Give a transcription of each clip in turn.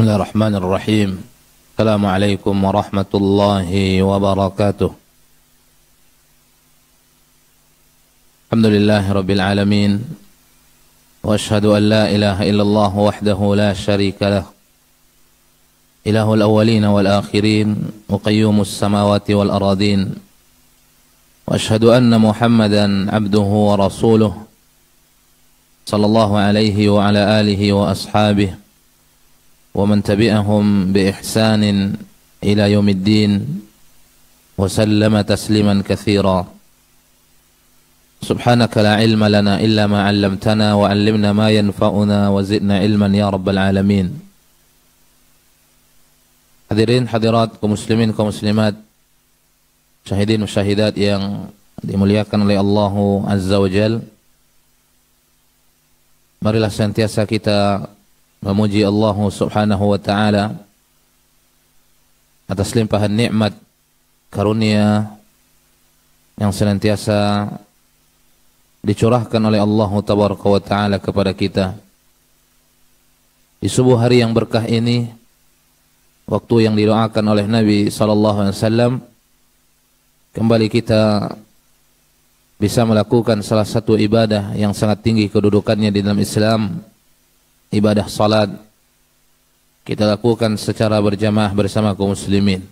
Bismillahirrahmanirrahim. Assalamualaikum warahmatullahi wabarakatuh. Alhamdulillahirabbil alamin. Wa asyhadu an la ilaha illallah wahdahu la syarika lah. Ilahul awwalin wal akhirin, muqayyumus samawati wal aradin. Wa asyhadu anna Muhammadan abduhu wa rasuluh. Sallallahu alaihi wa ala alihi wa ashabihi wa man tabi'ahum bi ihsanin ila yaumiddin wa sallama tasliman katsira. Subhanaka la ilma lana illa ma 'allamtana wa 'allimna ma yanfa'una wa zidna ilman ya rabbal alamin. Hadirin hadirat kaum muslimin kaum muslimat, syahidin syahidat yang dimuliakan oleh Allah Azza wa Jalla. Marilah senantiasa kita memuji Allah Subhanahu wa taala atas limpahan nikmat karunia yang senantiasa dicurahkan oleh Allah Tabaraka wa taala kepada kita. Di subuh hari yang berkah ini, waktu yang didoakan oleh Nabi sallallahu alaihi wasallam, kembali kita bisa melakukan salah satu ibadah yang sangat tinggi kedudukannya di dalam Islam, ibadah salat. Kita lakukan secara berjamaah bersama kaum muslimin.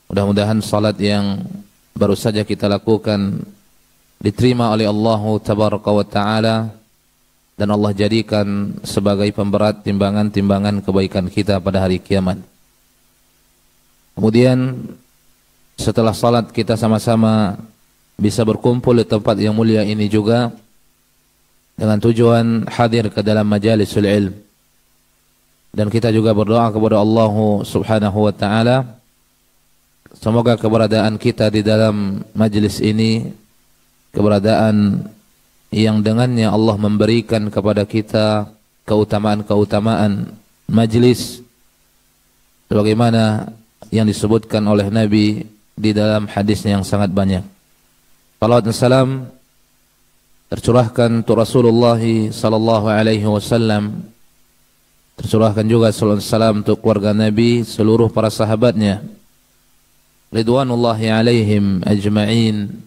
Mudah-mudahan salat yang baru saja kita lakukan diterima oleh Allah Tabaraka wa taala dan Allah jadikan sebagai pemberat timbangan-timbangan kebaikan kita pada hari kiamat. Kemudian setelah salat kita sama-sama bisa berkumpul di tempat yang mulia ini juga dengan tujuan hadir ke dalam majalisul ilm. Dan kita juga berdoa kepada Allah Subhanahu wa taala, semoga keberadaan kita di dalam majlis ini keberadaan yang dengannya Allah memberikan kepada kita keutamaan-keutamaan majlis sebagaimana yang disebutkan oleh Nabi di dalam hadisnya yang sangat banyak. Salawat dan salam tercurahkan untuk Rasulullah sallallahu alaihi wasallam, tercurahkan juga salawat dan salam untuk keluarga Nabi, seluruh para sahabatnya ridwanullahi alaihim ajma'in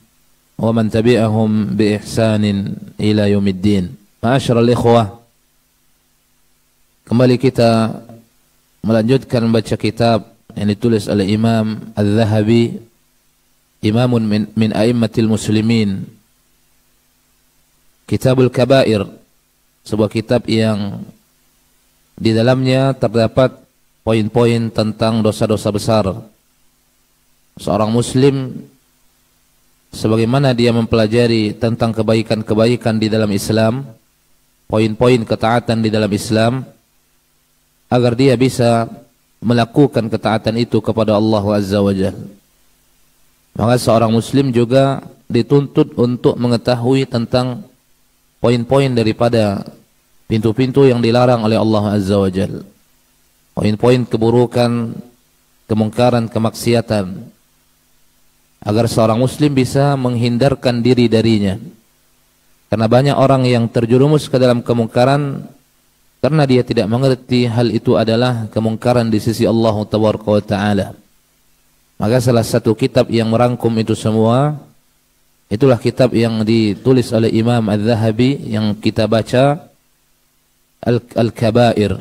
wa man tabi'ahum bi ihsanin ila yaumiddin. Ma'asyiral ikhwah, kembali kita melanjutkan membaca kitab yang ditulis oleh Imam Al-Zahabi, imamun min a'immatil muslimin, Kitabul Kabair, sebuah kitab yang di dalamnya terdapat poin-poin tentang dosa-dosa besar. Seorang muslim sebagaimana dia mempelajari tentang kebaikan-kebaikan di dalam Islam, poin-poin ketaatan di dalam Islam, agar dia bisa melakukan ketaatan itu kepada Allah Azza wa Jalla. Maka seorang muslim juga dituntut untuk mengetahui tentang poin-poin daripada pintu-pintu yang dilarang oleh Allah Azza wa Jalla, poin-poin keburukan, kemungkaran, kemaksiatan, agar seorang muslim bisa menghindarkan diri darinya. Karena banyak orang yang terjerumus ke dalam kemungkaran karena dia tidak mengerti hal itu adalah kemungkaran di sisi Allah Tabaraka wa taala. Maka salah satu kitab yang merangkum itu semua, itulah kitab yang ditulis oleh Imam Al-Zahabi yang kita baca, Al-Kabair.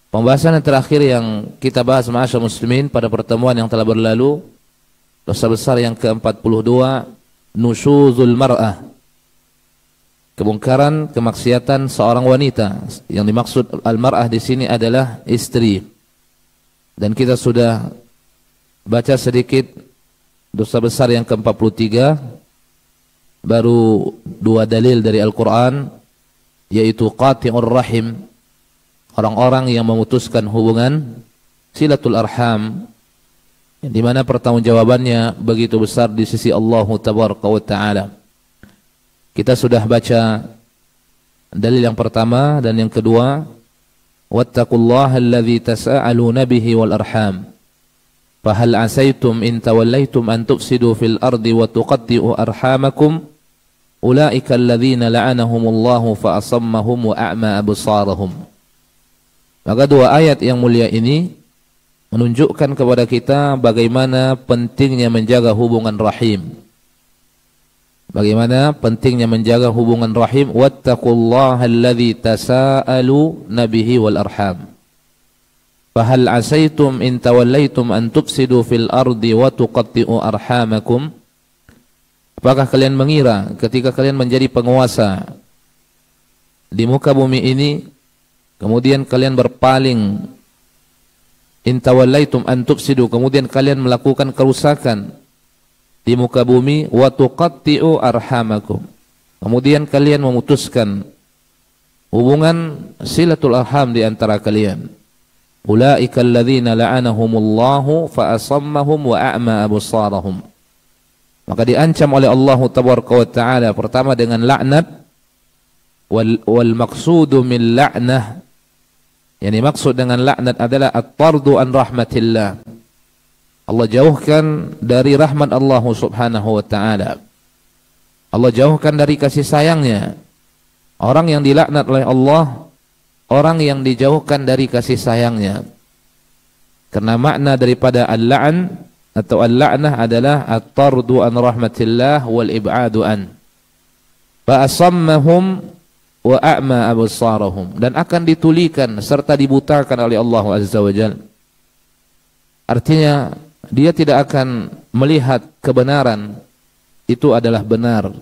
Pembahasan yang terakhir yang kita bahas ma'asyar muslimin pada pertemuan yang telah berlalu, dosa besar yang ke-42, nusyuzul mar'ah, kemungkaran, kemaksiatan seorang wanita. Yang dimaksud al-mar'ah di sini adalah istri. Dan kita sudah baca sedikit dosa besar yang ke-43, baru dua dalil dari Al-Quran, yaitu qati'ur rahim, orang-orang yang memutuskan hubungan, silatul arham, yang dimana pertanggungjawabannya begitu besar di sisi Allah Tabaraka wa taala. Kita sudah baca dalil yang pertama dan yang kedua, wattaqullaha alladzi tasaaluna bihi wal arham. Fahal asaitum in tawallaitum an tufsidu fil ardi wa tuqatti'u arhamakum ulaika alladhina la'anahumullahu fa asammahum wa a'ma absarahum. Maka dua ayat yang mulia ini menunjukkan kepada kita bagaimana pentingnya menjaga hubungan rahim. Bagaimana pentingnya menjaga hubungan rahim. Wattaqullaha alladzi tasaaluna bihi wal arham. Fahal asaitum in tawallaitum an tufsidu fil ardi wa tuqatti'u arhamakum. Apakah kalian mengira ketika kalian menjadi penguasa di muka bumi ini, kemudian kalian berpaling, in tawallaitum an tufsidu, kemudian kalian melakukan kerusakan di muka bumi, wa tuqatti'u arhamakum, kemudian kalian memutuskan hubungan silatul arham di antara kalian. Ulaika alladzina la'anahumullahu fa asammahum wa a'ma absarahum. Maka diancam oleh Allah tabaraka wa taala pertama dengan laknat, wal maqsudu min la'nah, yani maksud dengan laknat adalah at-tardu an rahmatillah. Allah jauhkan dari rahmat Allah subhanahu wa ta'ala. Allah jauhkan dari kasih sayangnya. Orang yang dilaknat oleh Allah, orang yang dijauhkan dari kasih sayangnya. Karena makna daripada al-la'n atau al-la'nah adalah at-tardu an rahmatillah wal ib'adu an. Fa asammahum wa a'ma absarahum, dan akan ditulikan serta dibutakan oleh Allah azza wa jalla. Artinya dia tidak akan melihat kebenaran itu adalah benar.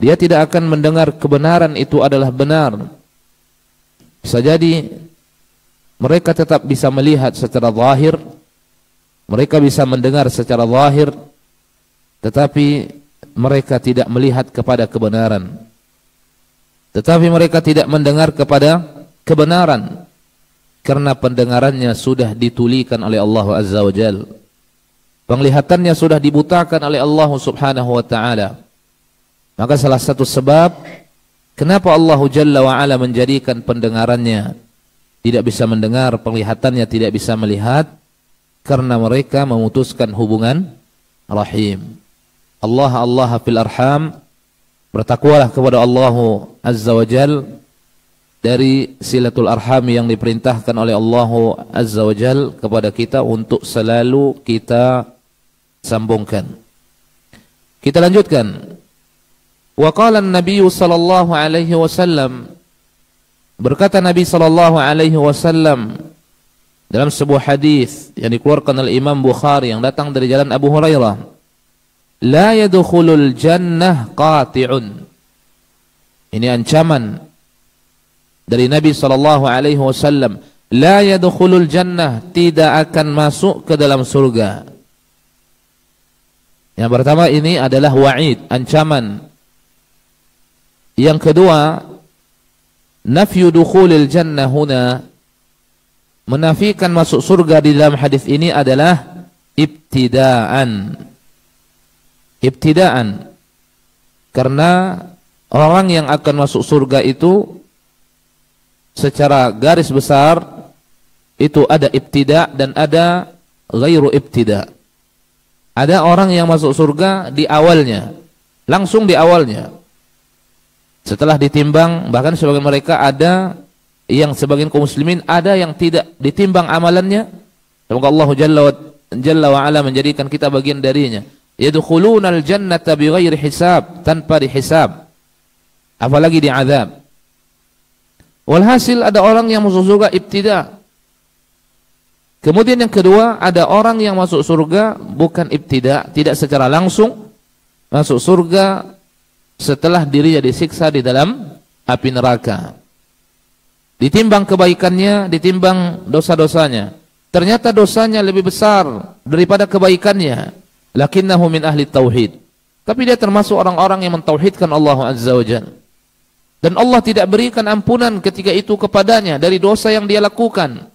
Dia tidak akan mendengar kebenaran itu adalah benar. Bisa jadi mereka tetap bisa melihat secara zahir, mereka bisa mendengar secara zahir, tetapi mereka tidak melihat kepada kebenaran. Tetapi mereka tidak mendengar kepada kebenaran karena pendengarannya sudah ditulikan oleh Allah azza wa jalla. Penglihatannya sudah dibutakan oleh Allah subhanahu wa ta'ala. Maka salah satu sebab kenapa Allah jalla wa ala menjadikan pendengarannya tidak bisa mendengar, penglihatannya tidak bisa melihat, karena mereka memutuskan hubungan rahim. Allah fil arham, bertakwalah kepada Allah azza wa jal dari silatul arham yang diperintahkan oleh Allah azza wa jal kepada kita untuk selalu kita sambungkan. Kita lanjutkan. Wa qala an-nabiy sallallahu alaihi wasallam, berkata Nabi sallallahu alaihi wasallam dalam sebuah hadis yang dikeluarkan oleh Imam Bukhari yang datang dari jalan Abu Hurairah, la yadkhulul jannah qati'un. Ini ancaman dari Nabi sallallahu alaihi wasallam. La yadkhulul jannah, tidak akan masuk ke dalam surga. Yang pertama ini adalah wa'id, ancaman. Yang kedua, nafyu dukhulil jannah huna, menafikan masuk surga di dalam hadis ini adalah ibtidaan. Ibtidaan. Karena orang yang akan masuk surga itu secara garis besar itu ada ibtida dan ada ghairu ibtida. Ada orang yang masuk surga di awalnya, langsung di awalnya. Setelah ditimbang, bahkan sebagian mereka ada yang sebagian kaum muslimin ada yang tidak ditimbang amalannya. Semoga Allah Jalla wa ala menjadikan kita bagian darinya. Yadkhulunal jannata bighairi hisab, tanpa dihisab, apalagi diazab. Walhasil ada orang yang masuk surga ibtida. Kemudian yang kedua, ada orang yang masuk surga bukan ibtida, tidak secara langsung masuk surga setelah dirinya disiksa di dalam api neraka. Ditimbang kebaikannya, ditimbang dosa-dosanya. Ternyata dosanya lebih besar daripada kebaikannya. Lakinnahu min ahli tauhid. Tapi dia termasuk orang-orang yang mentauhidkan Allah Azza wa Jalla. Dan Allah tidak berikan ampunan ketika itu kepadanya dari dosa yang dia lakukan.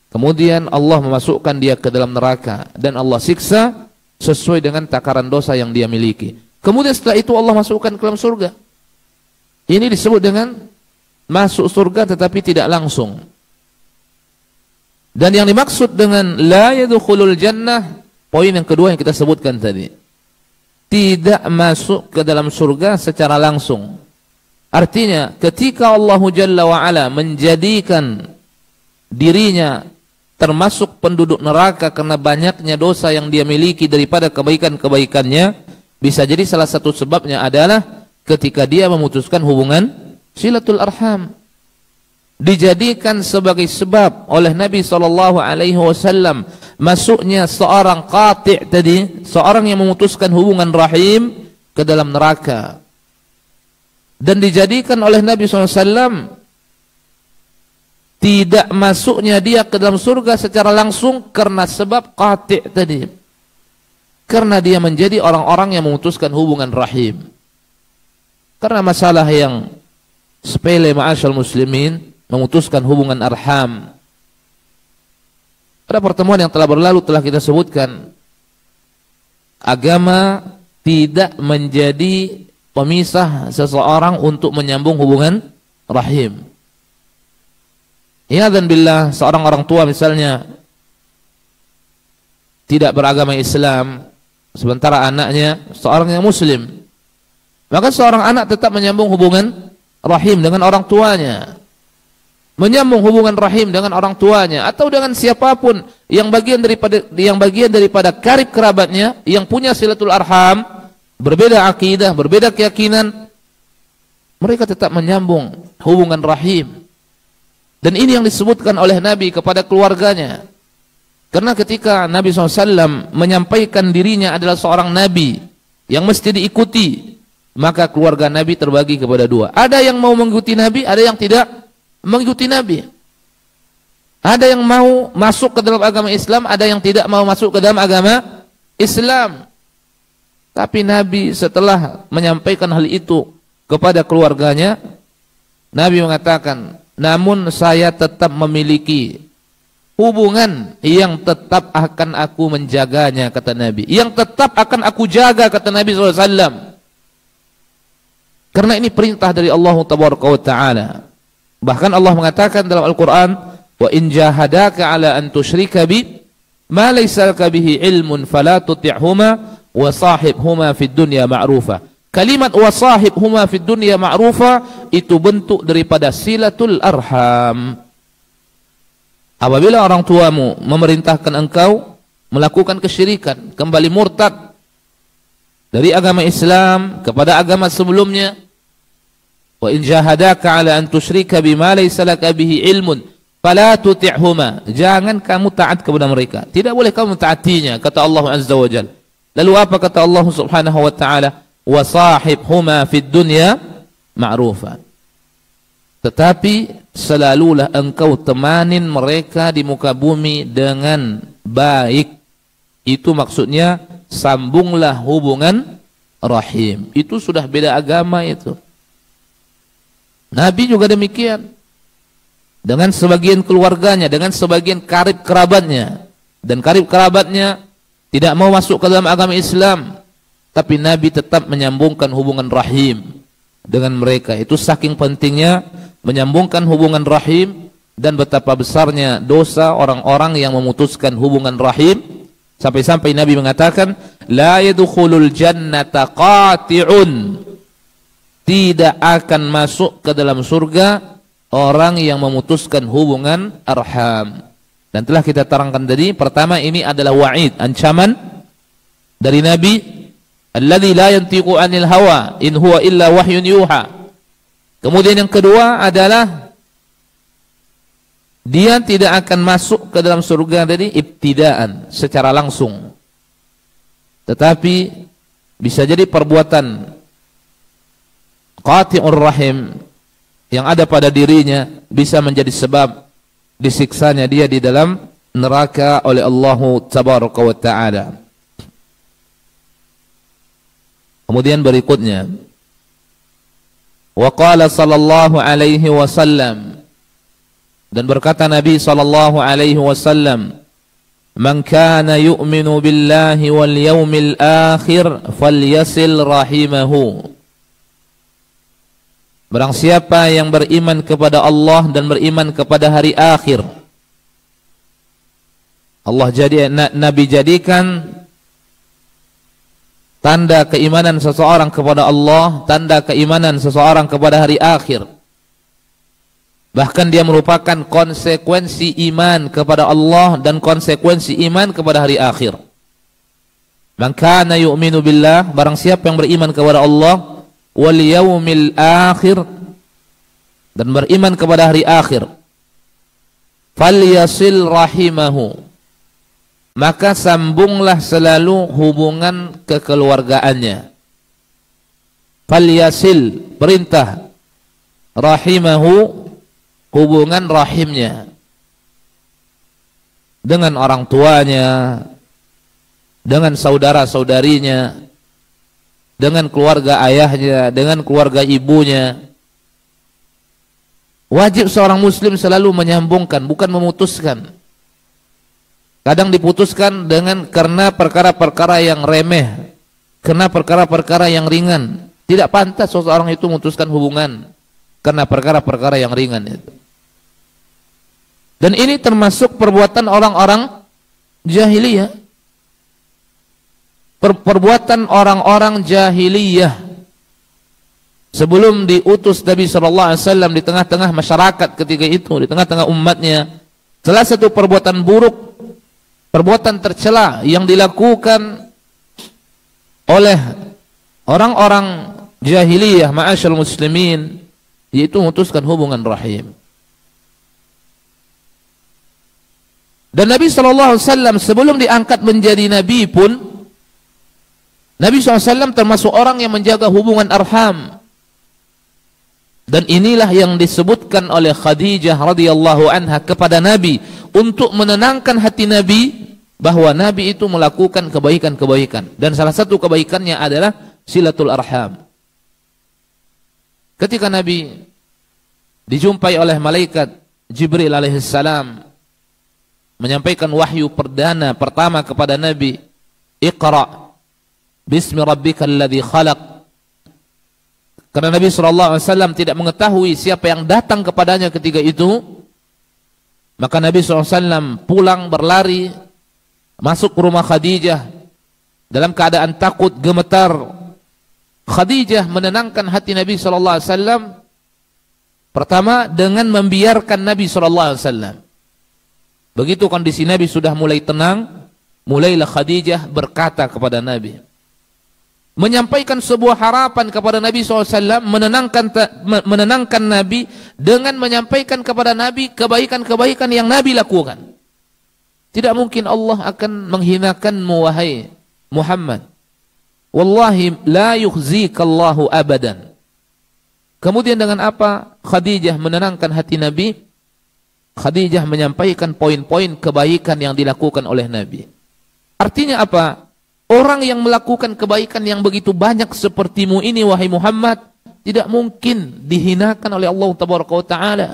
Kemudian Allah memasukkan dia ke dalam neraka dan Allah siksa sesuai dengan takaran dosa yang dia miliki. Kemudian setelah itu Allah masukkan ke dalam surga. Ini disebut dengan masuk surga tetapi tidak langsung. Dan yang dimaksud dengan la yadkhulul jannah, poin yang kedua yang kita sebutkan tadi, tidak masuk ke dalam surga secara langsung. Artinya ketika Allah Jalla wa'ala menjadikan dirinya termasuk penduduk neraka karena banyaknya dosa yang dia miliki daripada kebaikan-kebaikannya, bisa jadi salah satu sebabnya adalah ketika dia memutuskan hubungan silatul arham. Dijadikan sebagai sebab oleh Nabi SAW masuknya seorang qati' tadi, seorang yang memutuskan hubungan rahim, ke dalam neraka. Dan dijadikan oleh Nabi SAW tidak masuknya dia ke dalam surga secara langsung karena sebab qati' tadi, karena dia menjadi orang-orang yang memutuskan hubungan rahim. Karena masalah yang sepele, ma'asyal muslimin, memutuskan hubungan arham. Pada pertemuan yang telah berlalu telah kita sebutkan, agama tidak menjadi pemisah seseorang untuk menyambung hubungan rahim. I'adzan billah, seorang orang tua misalnya tidak beragama Islam, sementara anaknya seorang yang muslim, maka seorang anak tetap menyambung hubungan rahim dengan orang tuanya, menyambung hubungan rahim dengan orang tuanya atau dengan siapapun yang bagian daripada karib kerabatnya yang punya silatul arham, berbeda akidah, berbeda keyakinan, mereka tetap menyambung hubungan rahim. Dan ini yang disebutkan oleh Nabi kepada keluarganya. Karena ketika Nabi SAW menyampaikan dirinya adalah seorang Nabi yang mesti diikuti, maka keluarga Nabi terbagi kepada dua. Ada yang mau mengikuti Nabi, ada yang tidak mengikuti Nabi. Ada yang mau masuk ke dalam agama Islam, ada yang tidak mau masuk ke dalam agama Islam. Tapi Nabi setelah menyampaikan hal itu kepada keluarganya, Nabi mengatakan, namun saya tetap memiliki hubungan yang tetap akan aku menjaganya, kata Nabi. Yang tetap akan aku jaga, kata Nabi SAW. Karena ini perintah dari Allah Ta'ala. Bahkan Allah mengatakan dalam Al-Quran, wa in jahadaka ala an tusyrika bi ma laysa laka bihi ilmun fala tuti'huma wa sahibhuma fid dunya ma'rufa. Kalimat wa sahibhuma fid dunya ma'rufa itu bentuk daripada silatul arham. Apabila orang tuamu memerintahkan engkau melakukan kesyirikan, kembali murtad dari agama Islam kepada agama sebelumnya, wa in jahadaka ala an tusyrika bima laysa laka bihi ilmun fala tuti'huma, jangan kamu taat kepada mereka, tidak boleh kamu taatinya, kata Allah Azza wa Jalla. Lalu apa kata Allah Subhanahu wa taala? Wa sahibhuma fid dunya ma'rufa. Tetapi selalulah engkau temanin mereka di muka bumi dengan baik. Itu maksudnya sambunglah hubungan rahim. Itu sudah beda agama itu. Nabi juga demikian. Dengan sebagian keluarganya, dengan sebagian karib kerabatnya. Dan karib kerabatnya tidak mau masuk ke dalam agama Islam, tapi Nabi tetap menyambungkan hubungan rahim dengan mereka. Itu saking pentingnya menyambungkan hubungan rahim dan betapa besarnya dosa orang-orang yang memutuskan hubungan rahim. Sampai-sampai Nabi mengatakan, la yadkhulul jannata qati'un, tidak akan masuk ke dalam surga orang yang memutuskan hubungan arham. Dan telah kita terangkan tadi, pertama ini adalah wa'id, ancaman dari Nabi, alladzi la yantiqu 'anil hawa in huwa illa wahyun yuha. Kemudian yang kedua adalah dia tidak akan masuk ke dalam surga tadi ibtidaan, secara langsung. Tetapi bisa jadi perbuatan qati'ur rahim yang ada pada dirinya bisa menjadi sebab disiksanya dia di dalam neraka oleh Allah Tabaraka wa Ta'ala. Kemudian berikutnya, wa qala sallallahu alaihi wasallam, dan berkata Nabi sallallahu alaihi wasallam, man kana yu'minu billahi wal yawmil akhir falyasil rahimahu. Barang siapa yang beriman kepada Allah dan beriman kepada hari akhir, Nabi jadikan tanda keimanan seseorang kepada Allah, tanda keimanan seseorang kepada hari akhir. Bahkan dia merupakan konsekuensi iman kepada Allah dan konsekuensi iman kepada hari akhir. Man kana yu'minu billah, barang siapa yang beriman kepada Allah wal yaumil akhir, dan beriman kepada hari akhir, falyasil rahimahu, maka sambunglah selalu hubungan kekeluargaannya. Falyasil, perintah, rahimahu, hubungan rahimnya dengan orang tuanya, dengan saudara-saudarinya, dengan keluarga ayahnya, dengan keluarga ibunya. Wajib seorang muslim selalu menyambungkan, bukan memutuskan. Kadang diputuskan karena perkara-perkara yang remeh, karena perkara-perkara yang ringan. Tidak pantas seseorang itu memutuskan hubungan karena perkara-perkara yang ringan itu. Dan ini termasuk perbuatan orang-orang jahiliyah. Perbuatan orang-orang jahiliyah sebelum diutus Nabi SAW di tengah-tengah masyarakat ketika itu, di tengah-tengah umatnya. Salah satu perbuatan buruk, perbuatan tercela yang dilakukan oleh orang-orang jahiliyah, ma'asyal muslimin, yaitu memutuskan hubungan rahim. Dan Nabi SAW sebelum diangkat menjadi Nabi pun, Nabi SAW termasuk orang yang menjaga hubungan arham. Dan inilah yang disebutkan oleh Khadijah radhiyallahu anha kepada Nabi untuk menenangkan hati Nabi bahwa Nabi itu melakukan kebaikan-kebaikan, dan salah satu kebaikannya adalah silatul arham. Ketika Nabi dijumpai oleh malaikat Jibril alaihissalam menyampaikan wahyu perdana pertama kepada Nabi, Iqra bismi rabbikal ladzi khalaq. Karena Nabi SAW tidak mengetahui siapa yang datang kepadanya ketika itu, maka Nabi SAW pulang berlari masuk ke rumah Khadijah dalam keadaan takut, gemetar. Khadijah menenangkan hati Nabi SAW pertama dengan membiarkan Nabi SAW. Begitu kondisi Nabi sudah mulai tenang, mulailah Khadijah berkata kepada Nabi, menyampaikan sebuah harapan kepada Nabi SAW, menenangkan Nabi dengan menyampaikan kepada Nabi kebaikan-kebaikan yang Nabi lakukan. Tidak mungkin Allah akan menghinakanmu wahai Muhammad. Wallahi la yukhzikallahu abadan. Kemudian dengan apa Khadijah menenangkan hati Nabi? Khadijah menyampaikan poin-poin kebaikan yang dilakukan oleh Nabi. Artinya apa? Orang yang melakukan kebaikan yang begitu banyak sepertimu ini wahai Muhammad tidak mungkin dihinakan oleh Allah Tabaraka wa Ta'ala.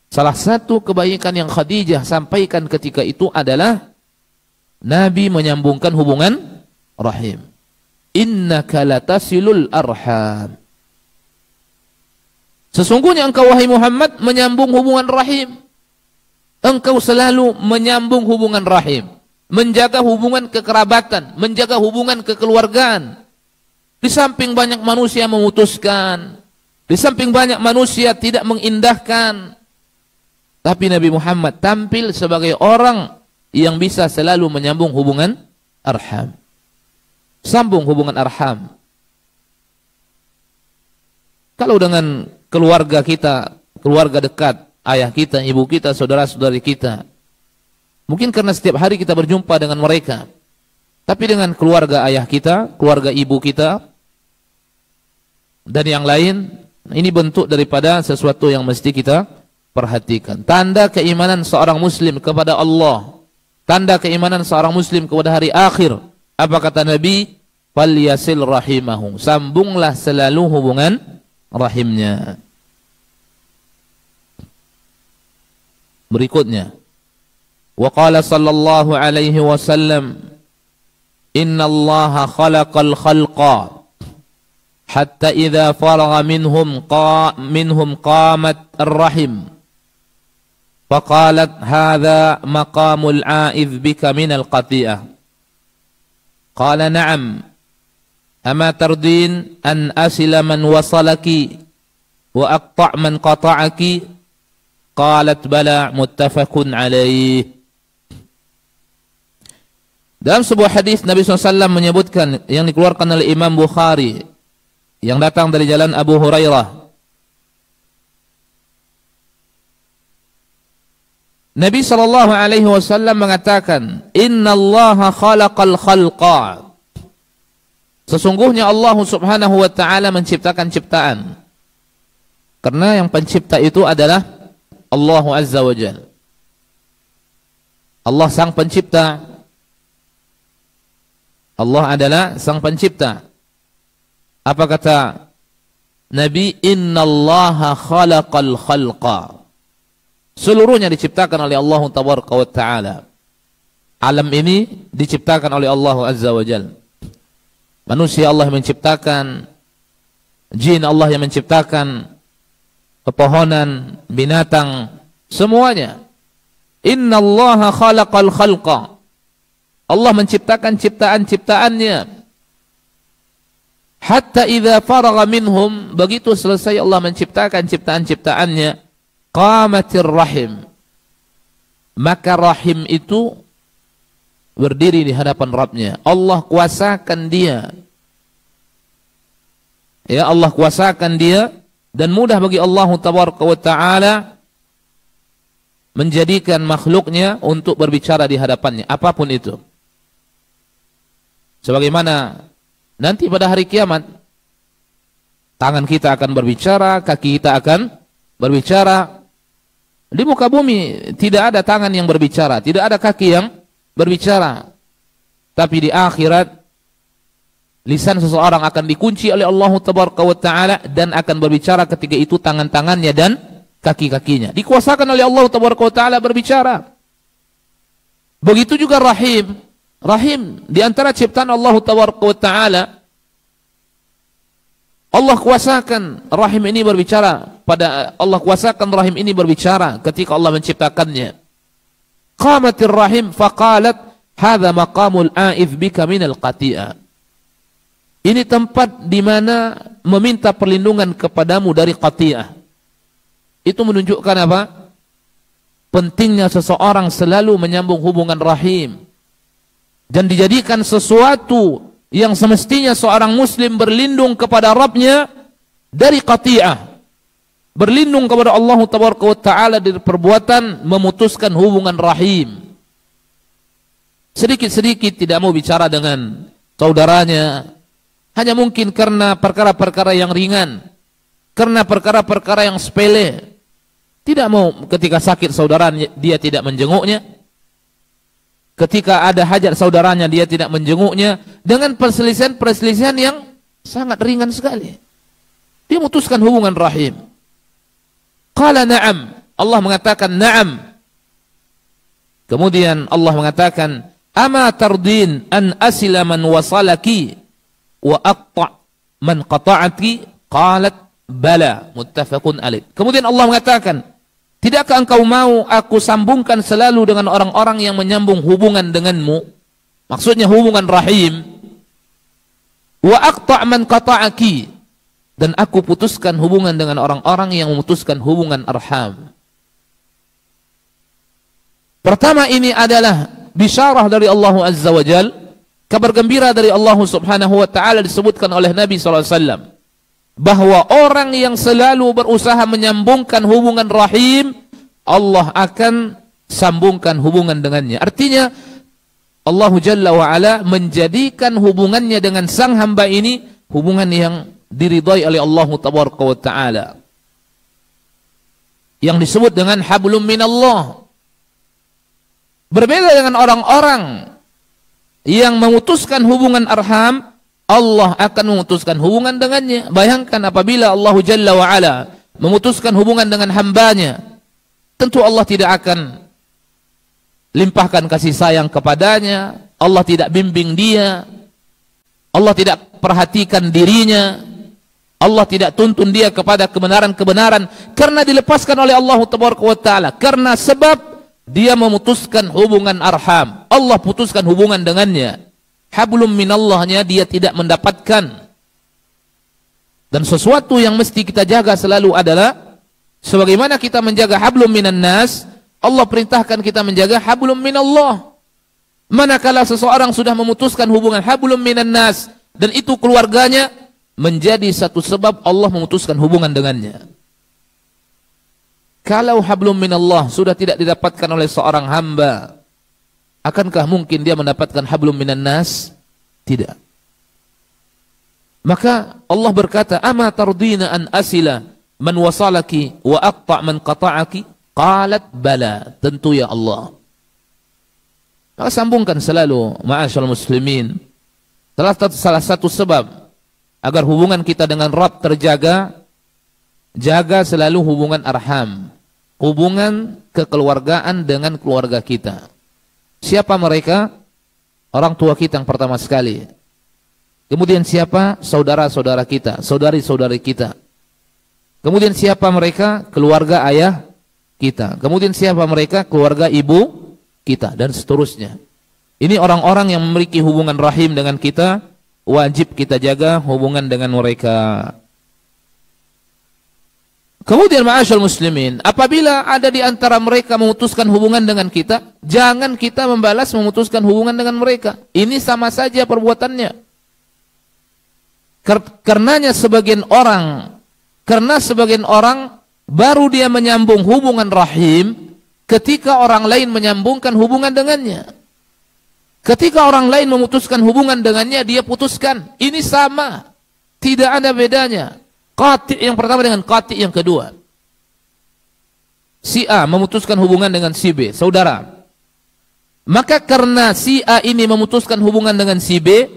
Salah satu kebaikan yang Khadijah sampaikan ketika itu adalah Nabi menyambungkan hubungan rahim. Innaka latasilul arham. Sesungguhnya engkau wahai Muhammad menyambung hubungan rahim. Engkau selalu menyambung hubungan rahim, menjaga hubungan kekerabatan, menjaga hubungan kekeluargaan. Di samping banyak manusia memutuskan, di samping banyak manusia tidak mengindahkan, tapi Nabi Muhammad tampil sebagai orang yang bisa selalu menyambung hubungan arham. Sambung hubungan arham. Kalau dengan keluarga kita, keluarga dekat, ayah kita, ibu kita, saudara-saudari kita, mungkin karena setiap hari kita berjumpa dengan mereka. Tapi dengan keluarga ayah kita, keluarga ibu kita, dan yang lain, ini bentuk daripada sesuatu yang mesti kita perhatikan. Tanda keimanan seorang muslim kepada Allah, tanda keimanan seorang muslim kepada hari akhir. Apa kata Nabi? Falyasil rahimahu. Sambunglah selalu hubungan rahimnya. Berikutnya, وقال صلى الله عليه وسلم إن الله خلق الخلق حتى إذا فرغ منهم قامت الرحم فقالت هذا مقام العائذ بك من القطيئة Qala na'am. Ama tardin an asila man wasalaki wa aqta' man qata'aki? Qalat bala, muttafaqun alaih. Dalam sebuah hadis Nabi SAW menyebutkan yang dikeluarkan oleh Imam Bukhari yang datang dari jalan Abu Hurairah. Nabi SAW mengatakan, Innallaha khalaqal khalqa. Sesungguhnya Allah Subhanahu wa ta'ala menciptakan ciptaan. Karena yang pencipta itu adalah Allah Azza wa Jalla. Allah sang pencipta. Allah adalah sang pencipta. Apa kata Nabi? Innallaha khalaqal khalqa. Seluruhnya diciptakan oleh Allah Tabaraka wa ta'ala. Alam ini diciptakan oleh Allah Azza wa Jalla. Manusia Allah yang menciptakan, jin Allah yang menciptakan, pepohonan, binatang, semuanya. Innallaha khalaqal khalqa. Allah menciptakan ciptaan-ciptaannya. Hatta idza faragha minhum, begitu selesai Allah menciptakan ciptaan-ciptaannya, qamatir rahim. Maka rahim itu berdiri di hadapan Rabbnya. Allah kuasakan dia. Ya, Allah kuasakan dia, dan mudah bagi Allah Tabaraka wa ta'ala menjadikan makhluknya untuk berbicara di hadapannya, apapun itu. Sebagaimana nanti pada hari kiamat, tangan kita akan berbicara, kaki kita akan berbicara. Di muka bumi tidak ada tangan yang berbicara, tidak ada kaki yang berbicara. Tapi di akhirat lisan seseorang akan dikunci oleh Allah Tabaraka wa ta'ala dan akan berbicara ketika itu tangan-tangannya dan kaki-kakinya. Dikuasakan oleh Allah Tabaraka wa ta'ala berbicara. Begitu juga rahim. Rahim di antara ciptaan Allah Tabaraka wa ta'ala. Allah kuasakan rahim ini berbicara. Allah kuasakan rahim ini berbicara ketika Allah menciptakannya. Qamatir rahim faqalat hadza maqamul a'idz bika minal qati'ah. Ini tempat di mana meminta perlindungan kepadamu dari qati'ah. Itu menunjukkan apa? Pentingnya seseorang selalu menyambung hubungan rahim dan dijadikan sesuatu yang semestinya seorang muslim berlindung kepada Rabbnya dari qati'ah. Berlindung kepada Allah Tabaraka wa ta'ala dari perbuatan memutuskan hubungan rahim. Sedikit-sedikit tidak mau bicara dengan saudaranya, hanya mungkin karena perkara-perkara yang ringan, karena perkara-perkara yang sepele. Tidak mau ketika sakit saudaranya dia tidak menjenguknya, ketika ada hajat saudaranya dia tidak menjenguknya, dengan perselisihan-perselisihan yang sangat ringan sekali. Dia memutuskan hubungan rahim. Qala na'am. Allah mengatakan na'am. Kemudian Allah mengatakan, ama tardin an asila man wasalaki wa aqta' man qata'aki? Qalat bala, muttafaqun alaih. Kemudian Allah mengatakan, tidakkah engkau mau aku sambungkan selalu dengan orang-orang yang menyambung hubungan denganmu? Maksudnya hubungan rahim. Wa aqta' man qata'aki, dan aku putuskan hubungan dengan orang-orang yang memutuskan hubungan arham. Pertama, ini adalah bisyarah dari Allah Azza wa Jal, kabar gembira dari Allah Subhanahu wa ta'ala disebutkan oleh Nabi SAW, bahwa orang yang selalu berusaha menyambungkan hubungan rahim, Allah akan sambungkan hubungan dengannya. Artinya Allah Jalla wa Ala menjadikan hubungannya dengan sang hamba ini hubungan yang diridhai oleh Allah Tabaraka wa ta'ala, yang disebut dengan hablum minallah. Berbeda dengan orang-orang yang memutuskan hubungan arham, Allah akan memutuskan hubungan dengannya. Bayangkan apabila Allah Jalla wa Ala memutuskan hubungan dengan hambanya, tentu Allah tidak akan limpahkan kasih sayang kepadanya, Allah tidak bimbing dia, Allah tidak perhatikan dirinya, Allah tidak tuntun dia kepada kebenaran-kebenaran, karena dilepaskan oleh Allah Tabaraka wa ta'ala, karena sebab dia memutuskan hubungan arham. Allah putuskan hubungan dengannya. hablum minallahnya dia tidak mendapatkan. Dan sesuatu yang mesti kita jaga selalu adalah sebagaimana kita menjaga hablum minan nas, Allah perintahkan kita menjaga hablum minallah. Manakala seseorang sudah memutuskan hubungan hablum minan nas dan itu keluarganya, menjadi satu sebab Allah memutuskan hubungan dengannya. Kalau hablum minallah sudah tidak didapatkan oleh seorang hamba, akankah mungkin dia mendapatkan hablum minan nas? Tidak. Maka Allah berkata, "Ama tardina an asila man wasalaki wa aqta' man qata'aki?" Qalat bala. Tentu ya Allah. Maka sambungkan selalu, ma'asyarul muslimin, salah satu sebab agar hubungan kita dengan Rabb terjaga, jaga selalu hubungan arham, hubungan kekeluargaan dengan keluarga kita. Siapa mereka? Orang tua kita yang pertama sekali. Kemudian siapa? Saudara-saudara kita, saudari-saudari kita. Kemudian siapa mereka? Keluarga ayah kita. Kemudian siapa mereka? Keluarga ibu kita, dan seterusnya. Ini orang-orang yang memiliki hubungan rahim dengan kita, wajib kita jaga hubungan dengan mereka. Kemudian ma'asyarul muslimin, apabila ada di antara mereka memutuskan hubungan dengan kita, jangan kita membalas memutuskan hubungan dengan mereka. Ini sama saja perbuatannya. Karena sebagian orang baru dia menyambung hubungan rahim ketika orang lain menyambungkan hubungan dengannya. Ketika orang lain memutuskan hubungan dengannya, dia putuskan. Ini sama, tidak ada bedanya. Qati' yang pertama dengan qati' yang kedua. Si A memutuskan hubungan dengan si B, saudara. Maka karena si A ini memutuskan hubungan dengan si B,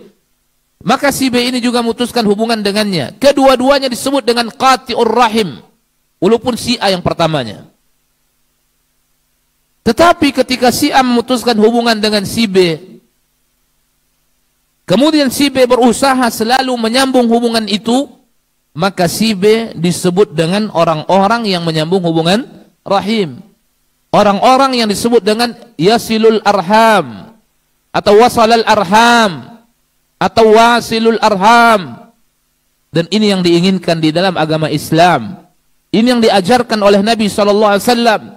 maka si B ini juga memutuskan hubungan dengannya. Kedua-duanya disebut dengan qati'ur rahim, walaupun si A yang pertamanya. Tetapi ketika si A memutuskan hubungan dengan si B, kemudian si B berusaha selalu menyambung hubungan itu, maka si B disebut dengan orang-orang yang menyambung hubungan rahim. Orang-orang yang disebut dengan yasilul arham, atau wasalal arham, atau wasilul arham. Dan ini yang diinginkan di dalam agama Islam. Ini yang diajarkan oleh Nabi SAW.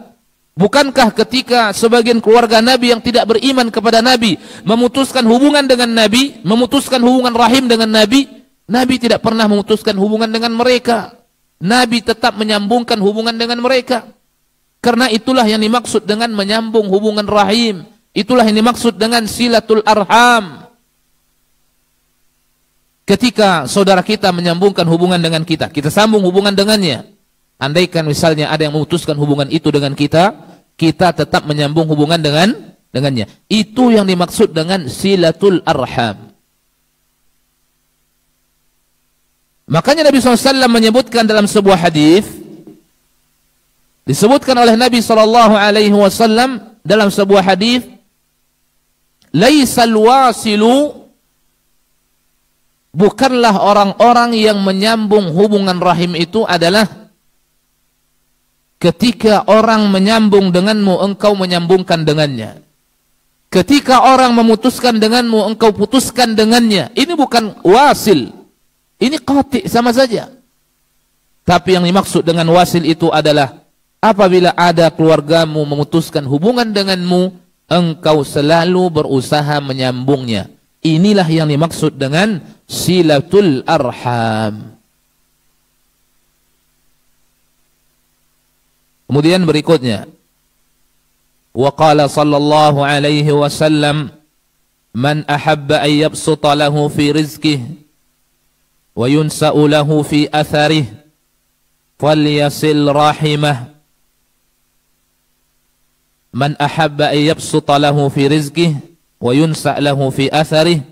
Bukankah ketika sebagian keluarga Nabi yang tidak beriman kepada Nabi memutuskan hubungan dengan Nabi, memutuskan hubungan rahim dengan Nabi, Nabi tidak pernah memutuskan hubungan dengan mereka. Nabi tetap menyambungkan hubungan dengan mereka. Karena itulah yang dimaksud dengan menyambung hubungan rahim. Itulah yang dimaksud dengan silatul arham. Ketika saudara kita menyambungkan hubungan dengan kita, kita sambung hubungan dengannya. Andaikan misalnya ada yang memutuskan hubungan itu dengan kita, kita tetap menyambung hubungan dengannya. Itu yang dimaksud dengan silatul arham. Makanya Nabi SAW menyebutkan dalam sebuah hadis, disebutkan oleh Nabi SAW dalam sebuah hadis, laisal wasilu, bukanlah orang-orang yang menyambung hubungan rahim itu adalah ketika orang menyambung denganmu, engkau menyambungkan dengannya. Ketika orang memutuskan denganmu, engkau putuskan dengannya. Ini bukan wasil. Ini qati' sama saja. Tapi yang dimaksud dengan wasil itu adalah apabila ada keluargamu memutuskan hubungan denganmu, engkau selalu berusaha menyambungnya. Inilah yang dimaksud dengan silatul arham. Kemudian berikutnya, wa qala sallallahu alaihi wasallam, man ahabba an yabsuta lahu fi rizqihi wa yunsa'u lahu fi atharihi falyasil rahimah. Man ahabba an yabsuta lahu fi rizqihi wa yunsa' lahu fi atharihi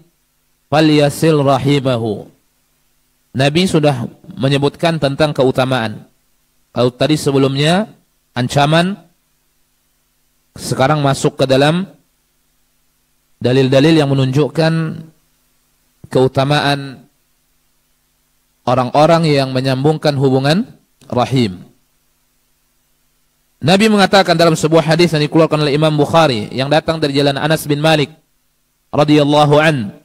falyasil rahimahu. Nabi sudah menyebutkan tentang keutamaan. Kalau tadi sebelumnya ancaman, sekarang masuk ke dalam dalil-dalil yang menunjukkan keutamaan orang-orang yang menyambungkan hubungan rahim. Nabi mengatakan dalam sebuah hadis yang dikeluarkan oleh Imam Bukhari yang datang dari jalan Anas bin Malik radhiyallahu an,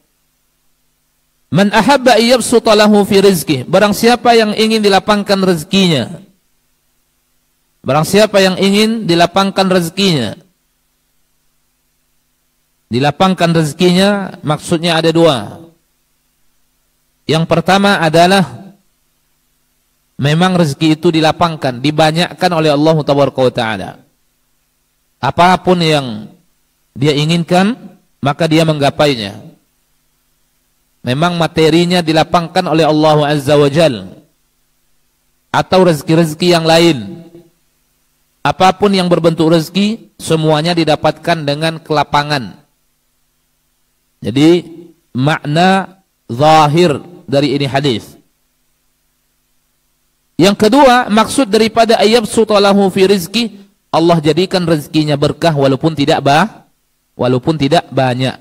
Man ahabba ayyabsuta lahu fi rizqih. Barang siapa yang ingin dilapangkan rezekinya. Barang siapa yang ingin dilapangkan rezekinya. Dilapangkan rezekinya maksudnya ada dua. Yang pertama adalah memang rezeki itu dilapangkan, dibanyakkan oleh Allah Taala. Apapun yang dia inginkan, maka dia menggapainya. Memang materinya dilapangkan oleh Allah Azza wa Jal. Atau rezeki-rezeki yang lain. Apapun yang berbentuk rezeki, semuanya didapatkan dengan kelapangan. Jadi makna zahir dari ini hadis. Yang kedua, maksud daripada ayyabsuta lahu fi rizki, Allah jadikan rezekinya berkah walaupun tidak banyak.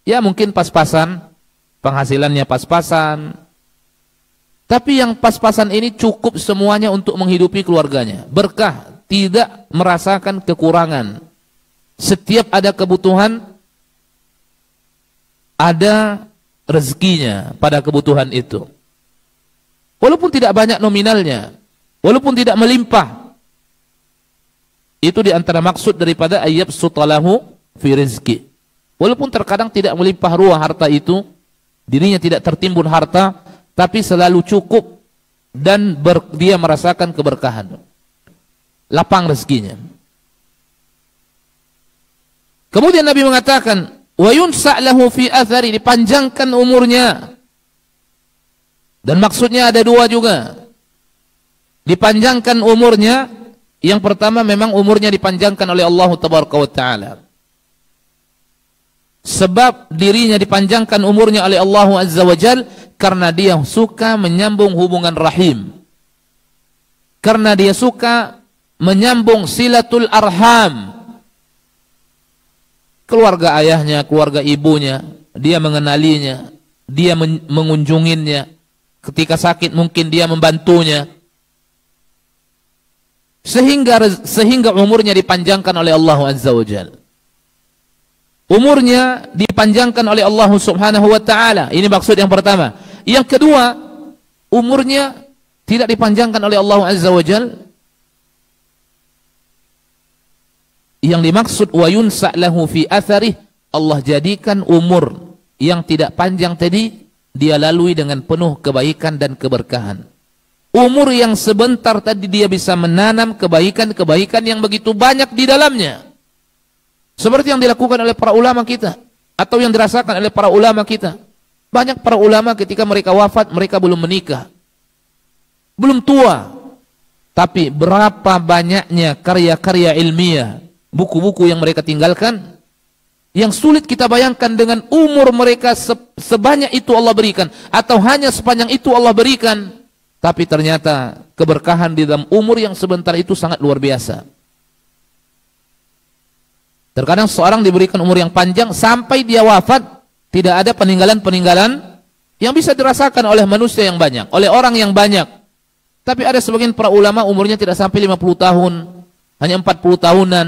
Ya mungkin pas-pasan, penghasilannya pas-pasan. Tapi yang pas-pasan ini cukup semuanya untuk menghidupi keluarganya. Berkah, tidak merasakan kekurangan. Setiap ada kebutuhan, ada rezekinya pada kebutuhan itu. Walaupun tidak banyak nominalnya, walaupun tidak melimpah. Itu diantara maksud daripada ayyabsuta lahu fi rizki. Walaupun terkadang tidak melimpah ruah harta itu, dirinya tidak tertimbun harta, tapi selalu cukup dan dia merasakan keberkahan. Lapang rezekinya. Kemudian Nabi mengatakan, wa yunsa' lahu fi athari, dipanjangkan umurnya. Dan maksudnya ada dua juga. Dipanjangkan umurnya, yang pertama memang umurnya dipanjangkan oleh Allah Taala. Sebab dirinya dipanjangkan umurnya oleh Allah Azza wa Jal karena dia suka menyambung hubungan rahim. Karena dia suka menyambung silatul arham. Keluarga ayahnya, keluarga ibunya, dia mengenalinya, dia mengunjunginya. Ketika sakit mungkin dia membantunya. Sehingga umurnya dipanjangkan oleh Allah Azza wa Jal. Umurnya dipanjangkan oleh Allah Subhanahu wa Ta'ala. Ini maksud yang pertama. Yang kedua, umurnya tidak dipanjangkan oleh Allah Azza wa Jal. Yang dimaksud wa yunsa' lahu fi atharih, Allah jadikan umur yang tidak panjang tadi dia lalui dengan penuh kebaikan dan keberkahan. Umur yang sebentar tadi dia bisa menanam kebaikan-kebaikan yang begitu banyak di dalamnya. Seperti yang dilakukan oleh para ulama kita, atau yang dirasakan oleh para ulama kita. Banyak para ulama ketika mereka wafat, mereka belum menikah, belum tua, tapi berapa banyaknya karya-karya ilmiah, buku-buku yang mereka tinggalkan, yang sulit kita bayangkan dengan umur mereka sebanyak itu Allah berikan, atau hanya sepanjang itu Allah berikan. Tapi ternyata keberkahan di dalam umur yang sebentar itu sangat luar biasa. Terkadang seorang diberikan umur yang panjang sampai dia wafat, tidak ada peninggalan-peninggalan yang bisa dirasakan oleh manusia yang banyak, oleh orang yang banyak. Tapi ada sebagian para ulama umurnya tidak sampai 50 tahun, hanya 40 tahunan,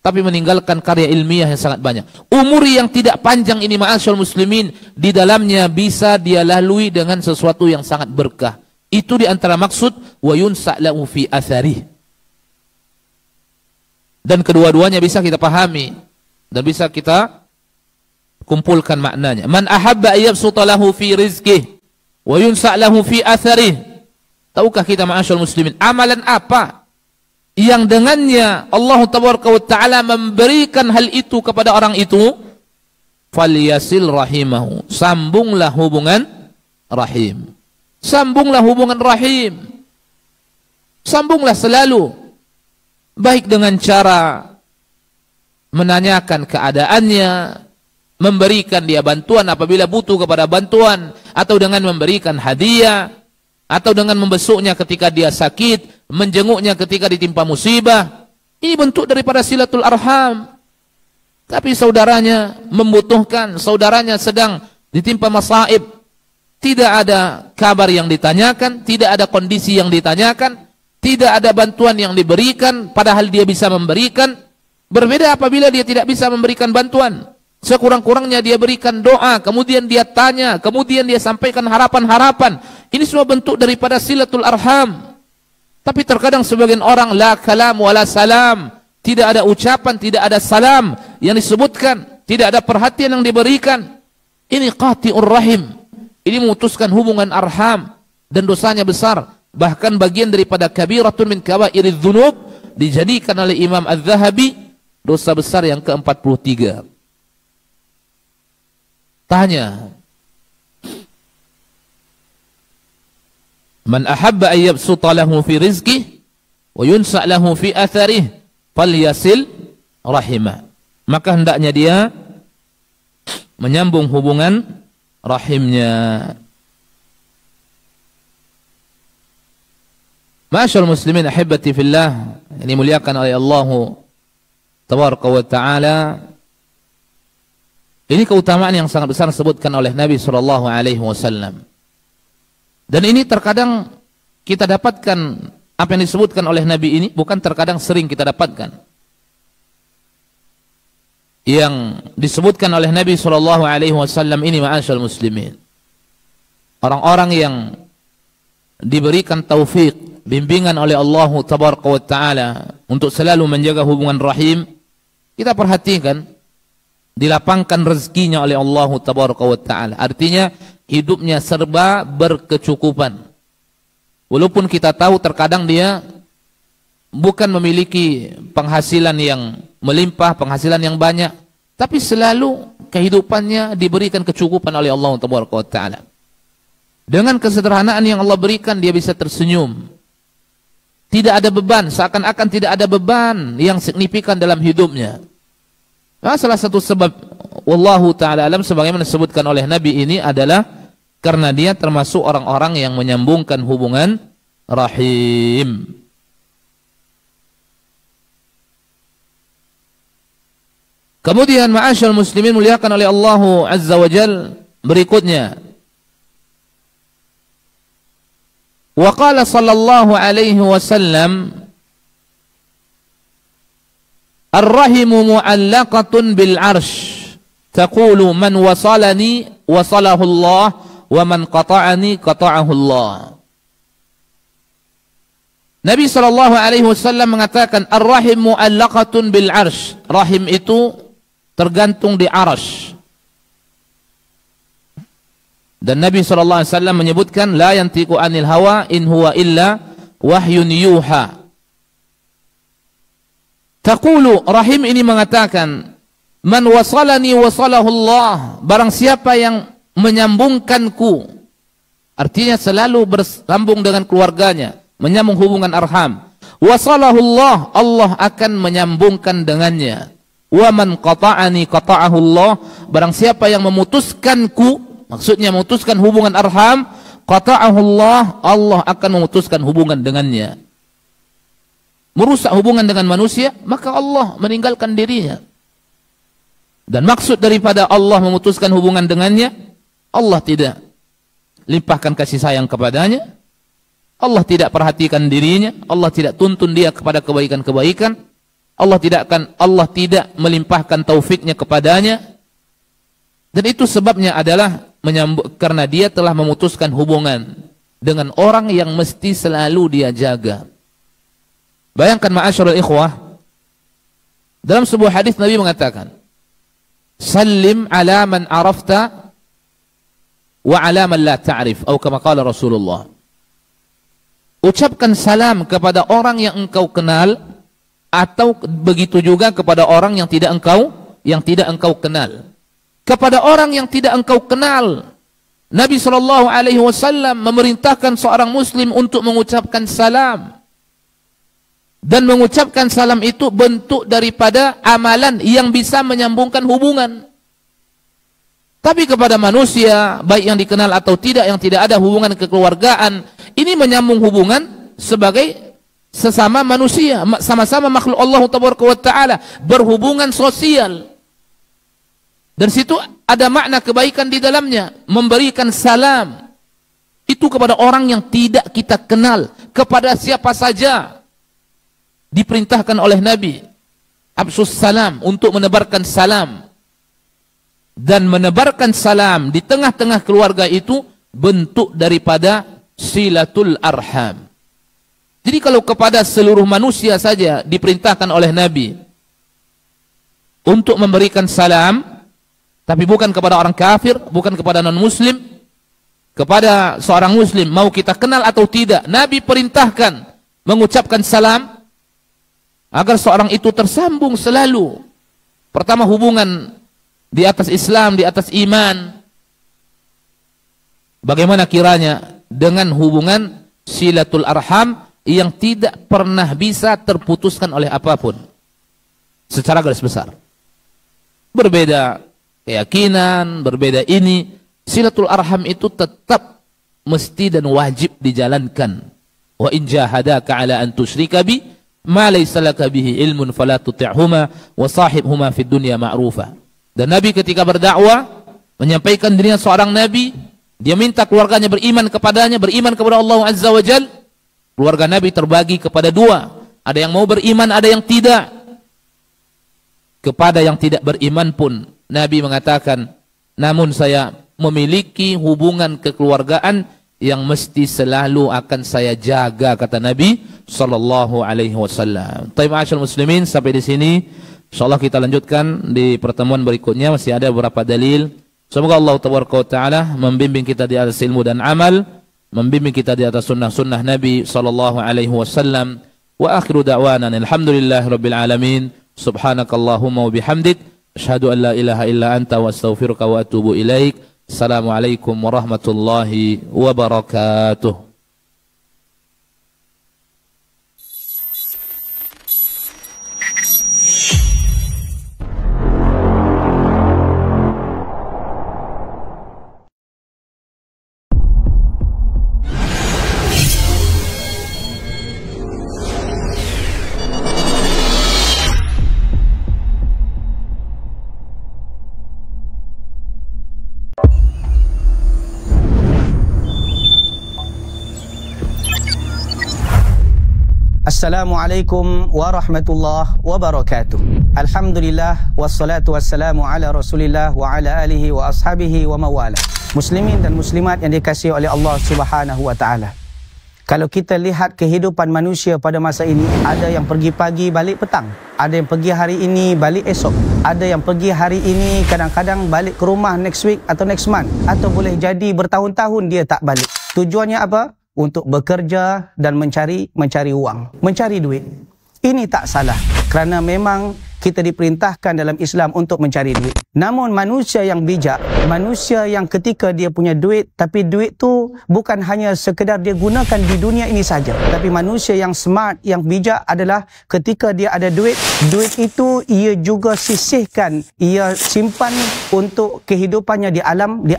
tapi meninggalkan karya ilmiah yang sangat banyak. Umur yang tidak panjang ini, ma'asyal muslimin, di dalamnya bisa dia lalui dengan sesuatu yang sangat berkah. Itu di antara maksud wa yunsa' lahu fi atharih. Dan kedua-duanya bisa kita pahami dan bisa kita kumpulkan maknanya. Man ahabba ayyabsuta lahu fi rizqih wa yunsa' lahu fi atharih. Tahukah kita ma'asyal muslimin, amalan apa yang dengannya Allah Taala memberikan hal itu kepada orang itu? Falyasil rahimahu, sambunglah hubungan rahim. Sambunglah hubungan rahim. Sambunglah selalu. Baik dengan cara menanyakan keadaannya, memberikan dia bantuan apabila butuh kepada bantuan, atau dengan memberikan hadiah, atau dengan membesuknya ketika dia sakit, menjenguknya ketika ditimpa musibah. Ini bentuk daripada silatul arham. Tapi saudaranya membutuhkan, saudaranya sedang ditimpa masaib, tidak ada kabar yang ditanyakan, tidak ada kondisi yang ditanyakan, tidak ada bantuan yang diberikan, padahal dia bisa memberikan. Berbeda apabila dia tidak bisa memberikan bantuan. Sekurang-kurangnya dia berikan doa, kemudian dia tanya, kemudian dia sampaikan harapan-harapan. Ini semua bentuk daripada silatul arham. Tapi terkadang sebagian orang la kalam wala salam, tidak ada ucapan, tidak ada salam yang disebutkan, tidak ada perhatian yang diberikan. Ini qati'ur rahim. Ini memutuskan hubungan arham dan dosanya besar. Bahkan bagian daripada kabiratun min kaba'iridz dzunub dijadikan oleh Imam Az-Zahabi dosa besar yang ke-43. Tanya, man ahabba an yabsuta lahu fi rizqihi wa yunsa lahu fi atharihi falyasil rahimah. Maka hendaknya dia menyambung hubungan rahimnya. Ma'asyiral muslimin ahibbati fillah, ini muliakan oleh Allah tabaraka wa taala. Ini keutamaan yang sangat besar disebutkan oleh Nabi sallallahu alaihi wasallam. Dan ini terkadang kita dapatkan apa yang disebutkan oleh Nabi ini, bukan terkadang sering kita dapatkan. Yang disebutkan oleh Nabi sallallahu alaihi wasallam ini, ma'asyiral muslimin, orang-orang yang diberikan taufik, bimbingan oleh Allah tabaraka wa taala untuk selalu menjaga hubungan rahim, kita perhatikan dilapangkan rezekinya oleh Allah tabaraka wa taala. Artinya hidupnya serba berkecukupan. Walaupun kita tahu terkadang dia bukan memiliki penghasilan yang melimpah, penghasilan yang banyak, tapi selalu kehidupannya diberikan kecukupan oleh Allah tabaraka wa taala. Dengan kesederhanaan yang Allah berikan, dia bisa tersenyum. Tidak ada beban, seakan-akan tidak ada beban yang signifikan dalam hidupnya. Nah, salah satu sebab wallahu ta'ala alam sebagaimana disebutkan oleh Nabi ini adalah karena dia termasuk orang-orang yang menyambungkan hubungan rahim. Kemudian ma'asyal muslimin muliakan oleh Allah Azza wa Jal, berikutnya wa qala sallallahu alaihi wasallam ar-rahimu mu'allaqatun bil arsh taqulu man wasalani wasalahu Allah wa man qata'ani qata'ahu Allah. Nabi sallallahu alaihi wasallam mengatakan ar-rahim mu'allaqatun bil arsh. Rahim itu tergantung di arsh. Dan Nabi sallallahu alaihi wasallam menyebutkan la yantiqu anil hawa in huwa illa wahyun yuha. Taqulu, rahim ini mengatakan man wasalani wasalahu Allah, barang siapa yang menyambungkanku, artinya selalu bersambung dengan keluarganya, menyambung hubungan arham, wasalahu Allah, Allah akan menyambungkan dengannya. Wa man qata'ani qata'ahu Allah, barang siapa yang memutuskanku, maksudnya memutuskan hubungan arham, qata'ahu Allah, Allah akan memutuskan hubungan dengannya. Merusak hubungan dengan manusia, maka Allah meninggalkan dirinya. Dan maksud daripada Allah memutuskan hubungan dengannya, Allah tidak limpahkan kasih sayang kepadanya, Allah tidak perhatikan dirinya, Allah tidak tuntun dia kepada kebaikan-kebaikan, Allah tidak melimpahkan taufiknya kepadanya. Dan itu sebabnya adalah karena dia telah memutuskan hubungan dengan orang yang mesti selalu dia jaga. Bayangkan ma'asyarul ikhwah, dalam sebuah hadis Nabi mengatakan, sallim ala man arafta wa ala man la ta'rif, atau kama qala Rasulullah. Ucapkan salam kepada orang yang engkau kenal, atau begitu juga kepada orang yang tidak engkau kenal. Kepada orang yang tidak engkau kenal, Nabi SAW memerintahkan seorang muslim untuk mengucapkan salam. Dan mengucapkan salam itu bentuk daripada amalan yang bisa menyambungkan hubungan. Tapi kepada manusia, baik yang dikenal atau tidak, yang tidak ada hubungan kekeluargaan, ini menyambung hubungan sebagai sesama manusia, sama-sama makhluk Allah Taala, berhubungan sosial. Dan situ ada makna kebaikan di dalamnya, memberikan salam itu kepada orang yang tidak kita kenal, kepada siapa saja. Diperintahkan oleh Nabi absus salam, untuk menebarkan salam. dan menebarkan salam di tengah-tengah keluarga itu bentuk daripada silatul arham. Jadi kalau kepada seluruh manusia saja diperintahkan oleh Nabi untuk memberikan salam, tapi bukan kepada orang kafir, bukan kepada non-muslim, kepada seorang muslim, mau kita kenal atau tidak, Nabi perintahkan mengucapkan salam agar seorang itu tersambung selalu. Pertama, hubungan di atas Islam, di atas iman. Bagaimana kiranya dengan hubungan silatul arham yang tidak pernah bisa terputuskan oleh apapun secara garis besar. Berbeda keyakinan, berbeda ini, silatul arham itu tetap mesti dan wajib dijalankan. Wa in jahadaka ala an tusyrika bi ma laysa laka bihi ilmun fala tuti'huma wa sahibhuma fid dunya ma'rufa. Dan Nabi ketika berdakwah menyampaikan dirinya seorang nabi, dia minta keluarganya beriman kepadanya, beriman kepada Allah Azza wa Jalla. Keluarga Nabi terbagi kepada dua. Ada yang mau beriman, ada yang tidak. Kepada yang tidak beriman pun Nabi mengatakan, namun saya memiliki hubungan kekeluargaan yang mesti selalu akan saya jaga, kata Nabi sallallahu alaihi wasallam. Ma'asyiral muslimin, sampai di sini insyaallah kita lanjutkan di pertemuan berikutnya. Masih ada beberapa dalil. Semoga Allah Taala membimbing kita di atas ilmu dan amal, membimbing kita di atas sunnah-sunnah Nabi sallallahu alaihi wasallam. Wa akhiru da'wana alhamdulillahirabbil alamin. Subhanakallahumma wa bihamdik asyhadu an la ilaha illa anta wa astaghfiruka wa atubu ilaik. Assalamualaikum warahmatullahi wabarakatuh. Assalamualaikum warahmatullahi wabarakatuh. Alhamdulillah wassalatu wassalamu ala Rasulillah wa ala alihi wa ashabihi wa mawala. Muslimin dan muslimat yang dikasihi oleh Allah Subhanahu wa taala. Kalau kita lihat kehidupan manusia pada masa ini, ada yang pergi pagi balik petang, ada yang pergi hari ini balik esok, ada yang pergi hari ini kadang-kadang balik ke rumah next week atau next month, atau boleh jadi bertahun-tahun dia tak balik. Tujuannya apa? Untuk bekerja dan mencari uang, mencari duit. Ini tak salah, kerana memang kita diperintahkan dalam Islam untuk mencari duit. Namun manusia yang bijak, manusia yang ketika dia punya duit, tapi duit tu bukan hanya sekedar dia gunakan di dunia ini saja. Tapi manusia yang smart, yang bijak adalah ketika dia ada duit, duit itu ia juga sisihkan, ia simpan untuk kehidupannya di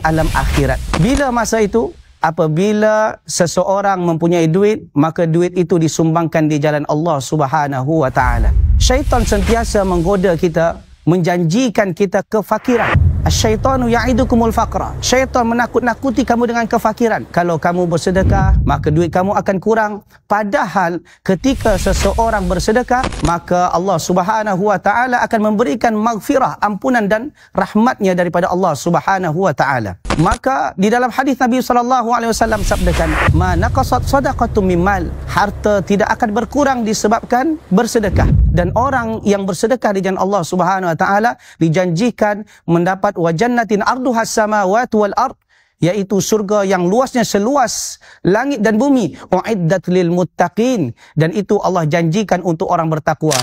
alam akhirat. Bila masa itu? Apabila seseorang mempunyai duit, maka duit itu disumbangkan di jalan Allah Subhanahu wa taala. Syaitan sentiasa menggoda kita, menjanjikan kita kefakiran. Asyaitanu ya'idukumul faqra. Syaitan menakut-nakuti kamu dengan kefakiran. Kalau kamu bersedekah, maka duit kamu akan kurang. Padahal ketika seseorang bersedekah, maka Allah Subhanahu wa taala akan memberikan maghfirah, ampunan dan rahmatnya daripada Allah Subhanahu wa taala. Maka di dalam hadis Nabi sallallahu alaihi wasallam sabdakan, "Ma naqasat shadaqatun min mal." Harta tidak akan berkurang disebabkan bersedekah. Dan orang yang bersedekah di jalan Allah Subhanahu wa taala dijanjikan mendapat wa jannatin arduhas samawati wal ard, yaitu surga yang luasnya seluas langit dan bumi, uiddat lil muttaqin, dan itu Allah janjikan untuk orang bertakwa.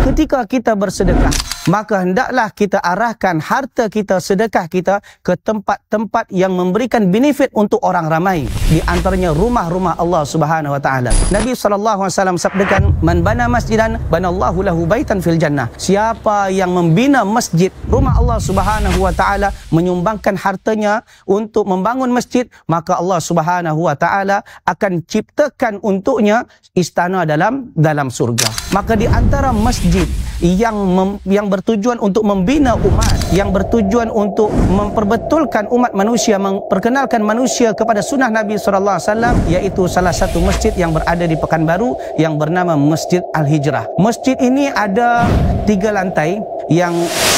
Ketika kita bersedekah, maka hendaklah kita arahkan harta kita, sedekah kita ke tempat-tempat yang memberikan benefit untuk orang ramai. Di antaranya rumah-rumah Allah Subhanahu wa taala. Nabi sallallahu alaihi wasallam sabdakan, "Man bana masjidan banallahu lahu baitan fil jannah." Siapa yang membina masjid, rumah Allah Subhanahu wa taala, menyumbangkan hartanya untuk membangun masjid, maka Allah Subhanahu wa taala akan ciptakan untuknya istana dalam surga. Maka di antara masjid yang bertujuan untuk membina umat, yang bertujuan untuk memperbetulkan umat manusia, memperkenalkan manusia kepada sunnah Nabi SAW, iaitu salah satu masjid yang berada di Pekanbaru yang bernama Masjid Al-Hijrah. Masjid ini ada 3 lantai yang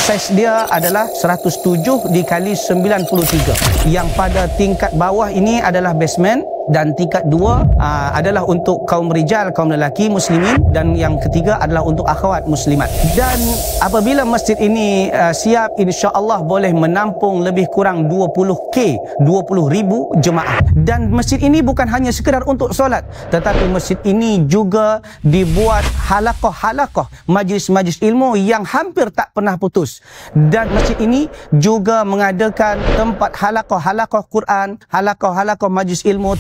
saiz dia adalah 107 dikali 93. Yang pada tingkat bawah ini adalah basement, dan tingkat 2 adalah untuk kaum rijal, kaum lelaki muslimin, dan yang ketiga adalah untuk akhwat muslimat. Dan apabila masjid ini siap, insya-Allah boleh menampung lebih kurang 20,000 jemaah. Dan masjid ini bukan hanya sekedar untuk solat, tetapi masjid ini juga dibuat halaqah-halaqah, majlis-majlis ilmu yang hampir tak pernah putus. Dan masjid ini juga mengadakan tempat halaqah-halaqah Quran, halaqah-halaqah majlis ilmu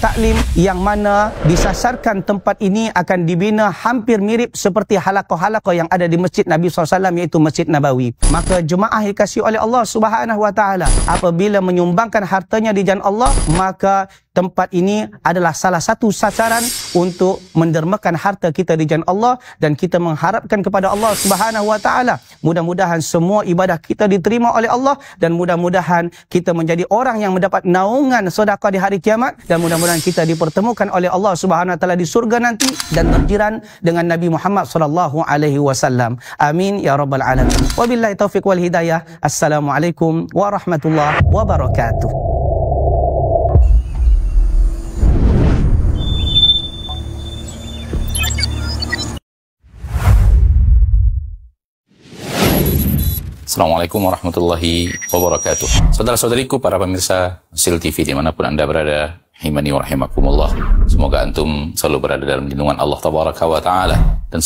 yang mana disasarkan tempat ini akan dibina hampir mirip seperti halaqah-halaqah yang ada di Masjid Nabi SAW, iaitu Masjid Nabawi. Maka jemaah yang dikasihi oleh Allah Subhanahu wa taala, apabila menyumbangkan hartanya di jalan Allah, maka tempat ini adalah salah satu sasaran untuk mendermakan harta kita di jalan Allah, dan kita mengharapkan kepada Allah Subhanahu wa taala mudah-mudahan semua ibadah kita diterima oleh Allah, dan mudah-mudahan kita menjadi orang yang mendapat naungan sedekah di hari kiamat, dan mudah-mudahan kita dipertemukan oleh Allah Subhanahu wa taala di surga nanti dan berjiran dengan Nabi Muhammad sallallahu alaihi wasallam. Amin ya rabbal alamin. Wabillahi taufik wal hidayah. Assalamualaikum warahmatullahi wabarakatuh. Assalamualaikum warahmatullahi wabarakatuh. Saudara-saudariku, para pemirsa Sil TV dimanapun Anda berada, himani wa rahimakumullah. Semoga antum selalu berada dalam lindungan Allah Tabaraka wa Ta'ala, dan